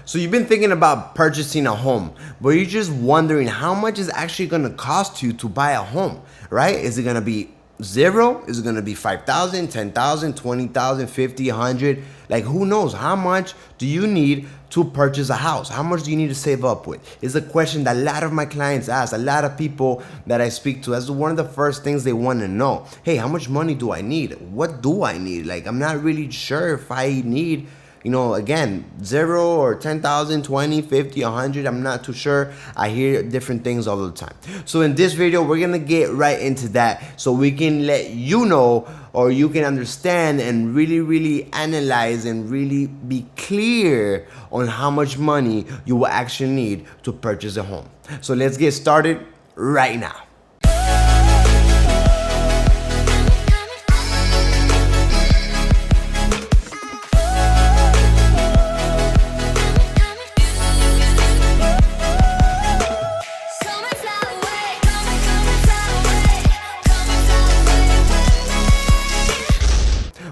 So you've been thinking about purchasing a home, but you're just wondering how much is actually going to cost you to buy a home, right? Is it going to be zero? Is it going to be 5,000, 10,000, 20,000, 50, 100? Like, who knows? How much do you need to purchase a house? How much do you need to save up with? It's a question that a lot of my clients ask, a lot of people that I speak to. That's one of the first things they want to know. Hey, how much money do I need? What do I need? Like, I'm not really sure if I need, again, 0 or 10,000, 20, 50, 100. I'm not too sure. I hear different things all the time. So in this video, we're going to get right into that so we can let you know, or you can understand and really analyze and really be clear on how much money you will actually need to purchase a home. So let's get started right now.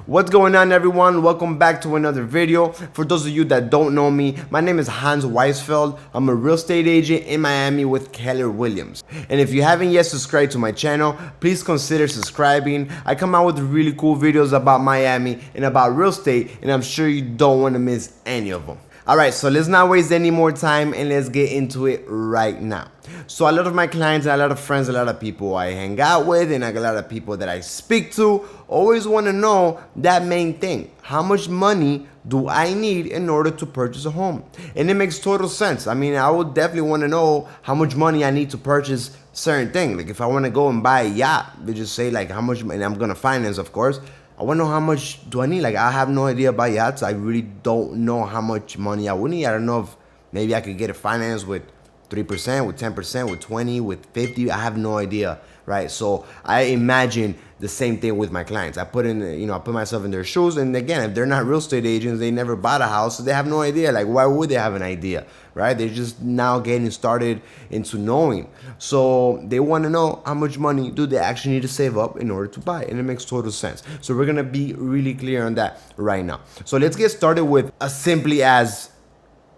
What's going on, everyone? Welcome back to another video. For those of you that don't know me, my name is Hans Weisfeld. I'm a real estate agent in Miami with Keller Williams. And if you haven't yet subscribed to my channel, please consider subscribing. I come out with really cool videos about Miami and about real estate, and I'm sure you don't want to miss any of them. Alright, so let's not waste any more time and let's get into it right now. So a lot of my clients, a lot of friends, a lot of people I hang out with, and a lot of people that I speak to always want to know that main thing. How much money do I need in order to purchase a home? And it makes total sense. I mean, I would definitely want to know how much money I need to purchase certain things. Like if I want to go and buy a yacht, they just say like how much, and I'm going to finance, of course. I want to know how much do I need. Like, I have no idea about yachts. I really don't know how much money I would need. I don't know if maybe I could get it financed with 3%, with 10%, with 20, with 50. I have no idea, right? So I imagine the same thing with my clients. I put in, I put myself in their shoes. And again, if they're not real estate agents, they never bought a house, so they have no idea. Like, why would they have an idea, right? They're just now getting started into knowing. So they want to know how much money do they actually need to save up in order to buy. And it makes total sense. So we're going to be really clear on that right now. So let's get started with as simply as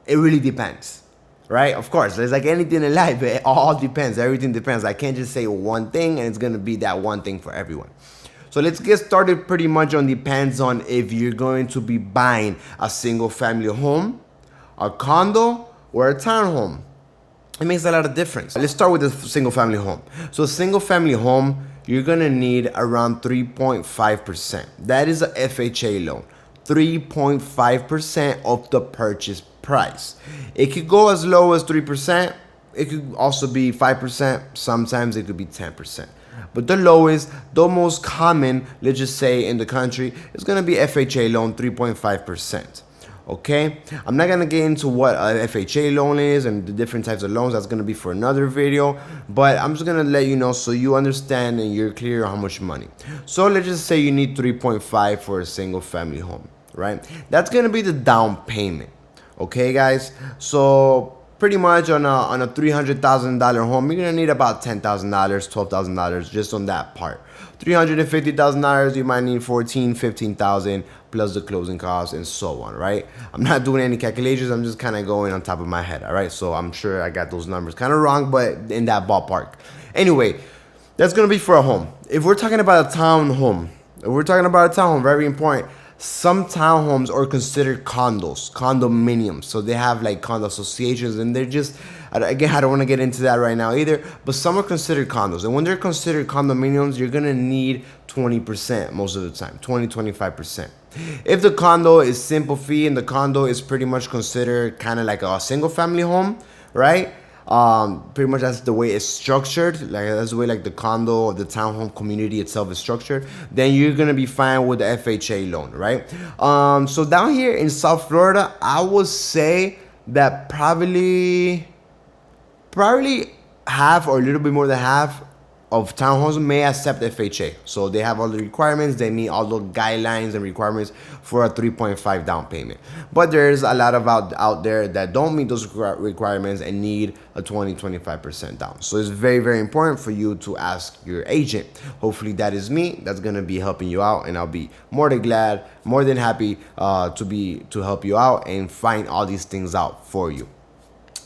it really depends. Right? Of course, there's like anything in life, it all depends. Everything depends. I can't just say one thing and it's going to be that one thing for everyone. So let's get started pretty much on depends on if you're going to be buying a single family home, a condo, or a townhome. It makes a lot of difference. Let's start with a single family home. So a single family home, you're going to need around 3.5%. That is a FHA loan. 3.5% of the purchase price. It could go as low as 3%. It could also be 5%. Sometimes it could be 10%. But the lowest, the most common, let's just say in the country, is going to be FHA loan, 3.5%. Okay, I'm not going to get into what a FHA loan is and the different types of loans. That's going to be for another video. But I'm just going to let you know so you understand and you're clear on how much money. So let's just say you need 3.5 for a single family home, right? That's going to be the down payment. Okay, guys, so pretty much on a $300,000 home, you're gonna need about $10,000, $12,000 just on that part. $350,000, you might need $14,000, $15,000 plus the closing costs and so on, right? I'm not doing any calculations. I'm just kind of going on top of my head, all right? So I'm sure I got those numbers kind of wrong, but in that ballpark. Anyway, that's gonna be for a home. If we're talking about a townhome, very important. Some townhomes are considered condos, condominiums. So they have like condo associations and they're just, again, I don't want to get into that right now either, but some are considered condos. And when they're considered condominiums, you're going to need 20% most of the time, 25%. If the condo is simple fee and the condo is pretty much considered kind of like a single family home, right? Pretty much that's the way it's structured. Like that's the way like the condo or the townhome community itself is structured. Then you're gonna be fine with the FHA loan, right? So down here in South Florida, I would say that probably half or a little bit more than half of townhomes may accept FHA. So they have all the requirements. They meet all the guidelines and requirements for a 3.5 down payment. But there's a lot of out there that don't meet those requirements and need a 20-25% down. So it's very, very important for you to ask your agent. Hopefully that is me. That's gonna be helping you out, and I'll be more than happy to help you out and find all these things out for you.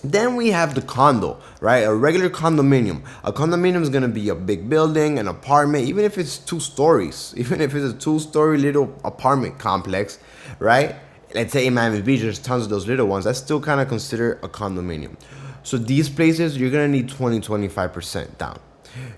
Then we have the condo, right? A regular condominium. A condominium is going to be a big building, an apartment, even if it's 2 stories, even if it's a 2-story little apartment complex, right? Let's say in Miami Beach, there's tons of those little ones. That's still kind of considered a condominium. So these places, you're going to need 20-25% down.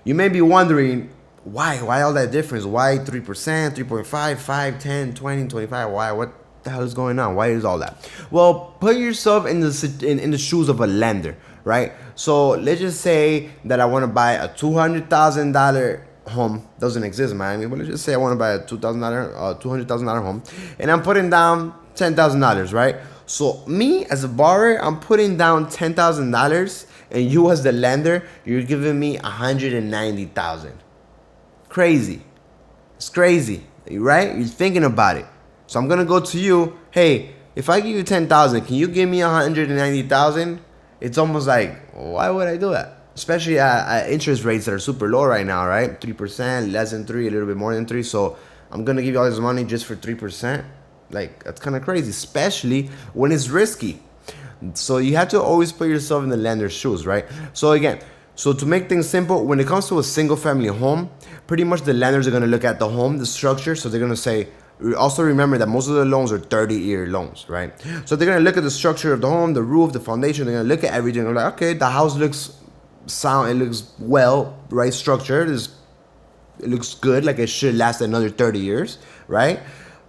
You may be wondering, why all that difference? Why 3%, 3.5, 5, 10, 20, 25? Why? What the hell is going on? Why is all that? Well, put yourself in the shoes of a lender, right? So let's just say that I want to buy a $200,000 home. Doesn't exist in Miami, but let's just say I want to buy a $200,000 home, and I'm putting down $10,000, right? So me as a borrower, I'm putting down $10,000, and you as the lender, you're giving me $190,000. Crazy. It's crazy, right? You're thinking about it. So I'm gonna go to you. Hey, if I give you 10,000, can you give me 190,000? It's almost like, why would I do that? Especially at interest rates that are super low right now, right? 3%, less than 3, a little bit more than 3. So I'm gonna give you all this money just for 3%. Like, that's kind of crazy, especially when it's risky. So you have to always put yourself in the lender's shoes, right? So again, so to make things simple, when it comes to a single family home, pretty much the lenders are gonna look at the home, the structure. So they're gonna say, also remember that most of the loans are 30-year loans, right? So they're gonna look at the structure of the home, the roof, the foundation. They're gonna look at everything. They're like, okay, the house looks sound, it looks well, right? Structured, it looks good, like it should last another 30 years, right?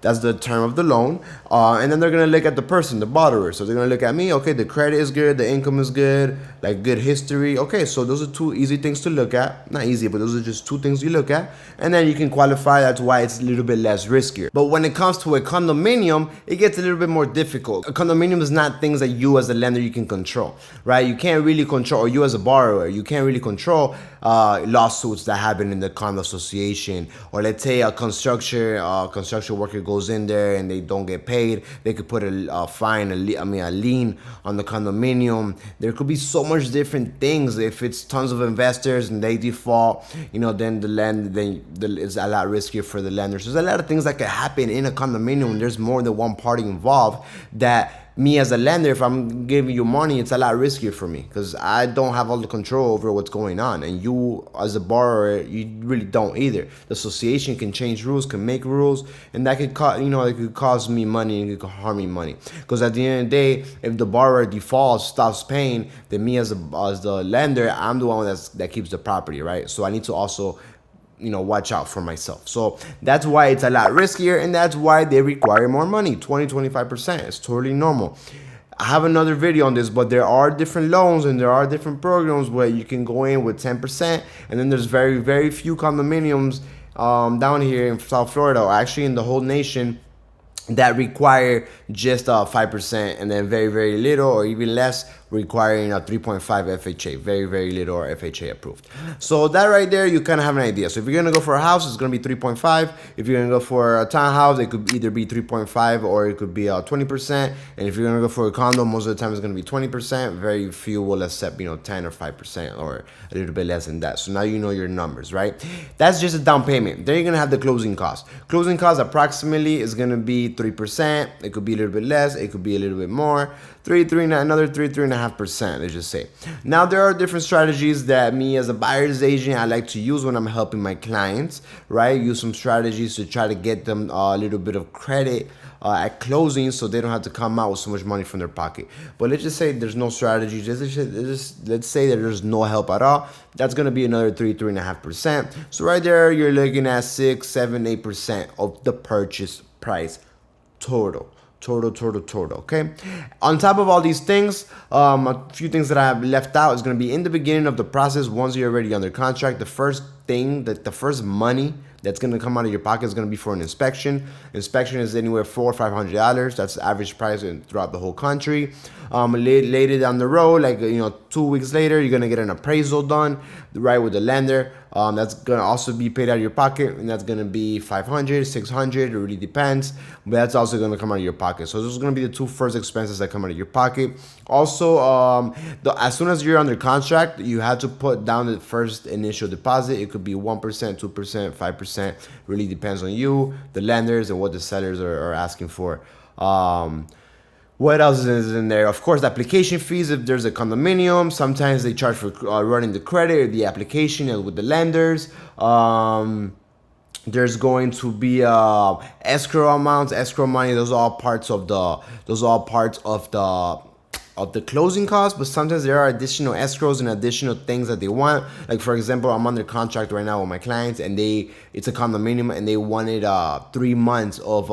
That's the term of the loan. And then they're going to look at the person, the borrower. So they're going to look at me. Okay, the credit is good. The income is good. Like good history. Okay, so those are 2 easy things to look at. Not easy, but those are just 2 things you look at. And then you can qualify. That's why it's a little bit less riskier. But when it comes to a condominium, it gets a little bit more difficult. A condominium is not things that you as a lender, you can control, right? You can't really control, or you as a borrower, you can't really control lawsuits that happen in the condo association. Or let's say a construction worker goes in there and they don't get paid, they could put a fine, a lien on the condominium. There could be so much different things. If it's tons of investors and they default, then it's a lot riskier for the lenders. There's a lot of things that could happen in a condominium when there's more than one party involved. That me as a lender, if I'm giving you money, it's a lot riskier for me because I don't have all the control over what's going on, and you as a borrower, you really don't either. The association can change rules, can make rules, and that could it could cost me money and it could harm me money. Because at the end of the day, if the borrower defaults, stops paying, then me as the lender, I'm the one that keeps the property, right? So I need to also watch out for myself. So that's why it's a lot riskier, and that's why they require more money, 20-25%. It's totally normal. I have another video on this, but there are different loans and there are different programs where you can go in with 10%, and then there's very, very few condominiums down here in South Florida, or actually in the whole nation, that require just 5%, and then very, very little or even less requiring a 3.5 FHA, very, very little or FHA approved. So that right there, you kind of have an idea. So if you're going to go for a house, it's going to be 3.5. If you're going to go for a townhouse, it could either be 3.5 or it could be 20%. And if you're going to go for a condo, most of the time it's going to be 20%. Very few will accept, 10 or 5% or a little bit less than that. So now you know your numbers, right? That's just a down payment. Then you're going to have the closing cost. Closing cost approximately is going to be 3%. It could be a little bit less. It could be a little bit more. Another 3.5%, let's just say. Now, there are different strategies that me as a buyer's agent, I like to use when I'm helping my clients, right? Use some strategies to try to get them a little bit of credit at closing, so they don't have to come out with so much money from their pocket. But let's just say there's no strategy. Let's say that there's no help at all. That's going to be another 3.5%. So right there, you're looking at 6, 7, 8% of the purchase price total, okay? On top of all these things, a few things that I have left out is going to be in the beginning of the process. Once you're already under contract, the first money that's going to come out of your pocket is going to be for an inspection. Inspection is anywhere $400 or $500. That's the average price throughout the whole country. Later down the road, 2 weeks later, you're going to get an appraisal done, right, with the lender. That's gonna also be paid out of your pocket, and that's gonna be 500, 600. It really depends, but that's also gonna come out of your pocket. So those are gonna be the two first expenses that come out of your pocket. Also, as soon as you're under contract, you have to put down the first initial deposit. It could be 1%, 2%, 5%. Really depends on you, the lenders, and what the sellers are asking for. What else is in there? Of course, application fees. If there's a condominium, sometimes they charge for running the credit or the application with the lenders. There's going to be escrow amounts, escrow money. Those are all parts of the closing costs, but sometimes there are additional escrows and additional things that they want. Like, for example, I'm under contract right now with my clients, and it's a condominium, and they wanted 3 months of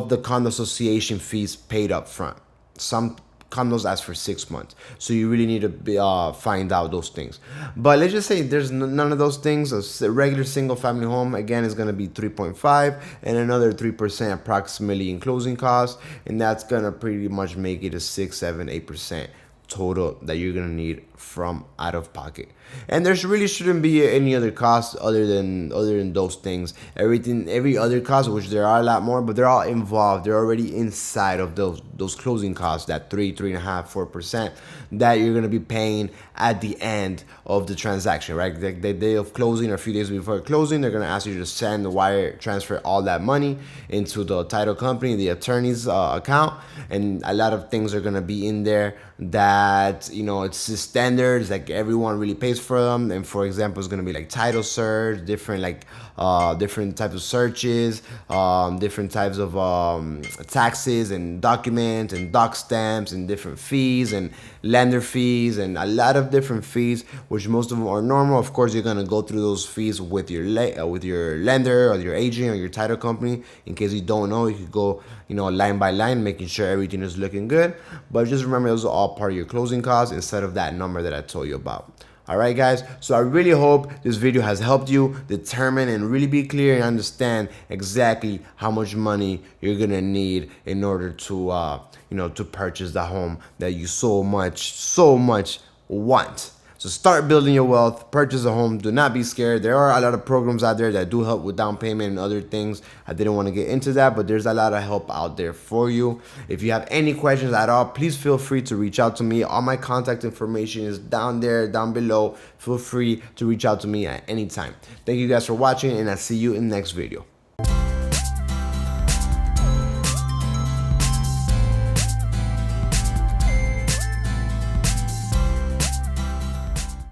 the condo association fees paid up front. Some condos ask for 6 months, so you really need to find out those things. But let's just say there's none of those things. A regular single family home, again, is going to be 3.5 and another 3% approximately in closing costs, and that's going to pretty much make it a 6, 7, 8% total that you're gonna need from out of pocket. And there's really shouldn't be any other costs other than those things. Every other cost, which there are a lot more, but they're all involved. They're already inside of those closing costs, that 3.5, 4% that you're gonna be paying at the end of the transaction, right? The day of closing or a few days before closing, they're gonna ask you to send the wire transfer all that money into the title company, the attorney's account, and a lot of things are gonna be in there that, you know, it's the standards, like everyone really pays for them. And for example, it's gonna be like title search, different types of searches, different types of taxes and documents and doc stamps and different fees and lender fees and a lot of different fees, which most of them are normal. Of course, you're gonna go through those fees with your lender or your agent or your title company. In case you don't know, you could go, you know, line by line, making sure everything is looking good. But just remember, those are all part of your closing costs instead of that number that I told you about. All right, guys, so I really hope this video has helped you determine and really be clear and understand exactly how much money you're gonna need in order to to purchase the home that you so much want. So start building your wealth, purchase a home. Do not be scared. There are a lot of programs out there that do help with down payment and other things. I didn't want to get into that, but there's a lot of help out there for you. If you have any questions at all, please feel free to reach out to me. All my contact information is down below. Feel free to reach out to me at any time. Thank you guys for watching, and I'll see you in the next video.